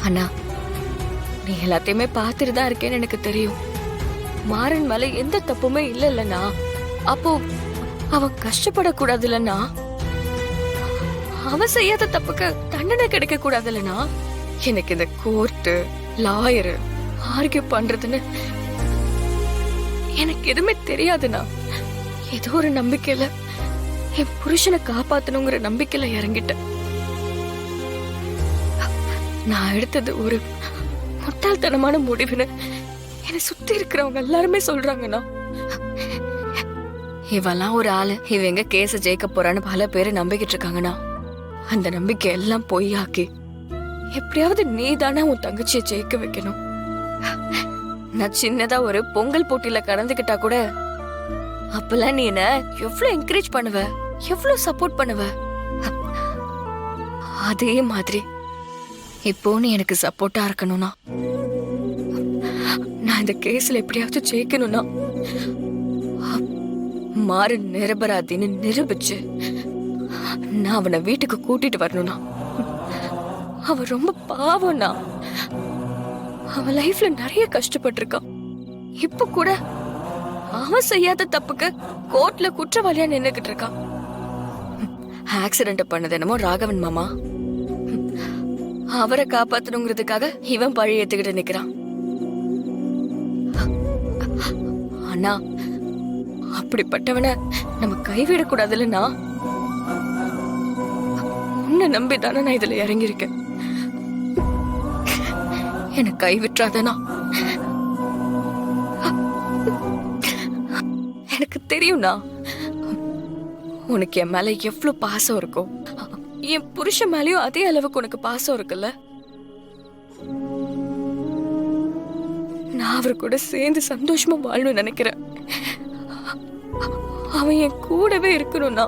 அண்ணா, நீ எல்லாத்தையுமே பார்த்துட்டு தான் இருக்கேன்னு எனக்கு தெரியும். மாறன் மேல எந்த தப்புமே இல்லைல்லண்ணா. அப்போ அவன் கஷ்டப்படக்கூடாதுல்லண்ணா. அவன் செய்யாத தப்புக்கு தண்டனை கிடைக்க கூடாதுல்லண்ணா. எனக்கு இந்த கோர்ட்டு, லாயரு, ஆர்கியூ பண்றதுன்னு எனக்கு எதுவுமே தெரியாதுண்ணா. ஏதோ ஒரு நம்பிக்கையில என் புருஷனை காப்பாத்தணுங்கிற நம்பிக்கையில இறங்கிட்டேன். நான் எடுத்தது ஒரு முட்டாள்தனமான முடிவுன்னு என்னை சுத்தி இருக்கிறவங்க எல்லாருமே சொல்றாங்கண்ணா. இவெல்லாம் ஒரு ஆளு, இவ எங்க கேஸ ஜெயிக்க போறான்னு பல பேரு நம்பிக்கிட்டு இருக்காங்கண்ணா. அந்த நம்பிக்கை எல்லாம் பொய்யாக்கி எப்படியாவது நீ தானே உன் தங்கச்சியை ஜெயிக்க வைக்கணும். நான் சின்னதா ஒரு பொங்கல் போட்டியில கலந்துக்கிட்டா கூட அப்பெல்லாம் நீ என்ன எவ்வளவு என்கரேஜ் பண்ணுவ, எவ்வளவு சப்போர்ட் பண்ணுவ. அதே மாதிரி இப்போ நீ எனக்கு சப்போர்ட்டா இருக்கணும்னா, நான் இந்த கேஸ்ல எப்படியாவது ஜெயிக்கணும்னா மாறு நிரபராதின்னு நிரூபிச்சு நான் அவனை வீட்டுக்கு கூட்டிட்டு வரணும்னா. அவன் ரொம்ப பாவம்னா. அவன் லைஃப்ல நிறைய கஷ்டப்பட்டிருக்கான். இப்ப கூட அவன் செய்யாத தப்புக்கு கோர்ட்ல குற்றவாளியா நின்னுகிட்டு இருக்கான். ஆக்சிடென்ட் பண்ணது என்னமோ ராகவன் மாமா. அவரை காப்பாத்தணுங்கிறதுக்காக இவன் பழி ஏத்துக்கிட்டு நிக்கிறான். அண்ணா, அப்படிப்பட்டவனை நம்ம கைவிடக்கூடாதுல்லண்ணா. உன்னை நம்பிதானே நான் இதுல இறங்கியிருக்கேன். என்னை கைவிட்டுறாதனா. எனக்கு தெரியும்னா உனக்கு என் மேல எவ்வளவு பாசம் இருக்கும். என் புருஷன் மேலயும் அதே அளவுக்கு உனக்கு பாசம் இருக்குல்ல. நான் அவரு கூட சேர்ந்து சந்தோஷமா வாழணும்னு நினைக்கிறேன். அவன் என் கூடவே இருக்கணும்னா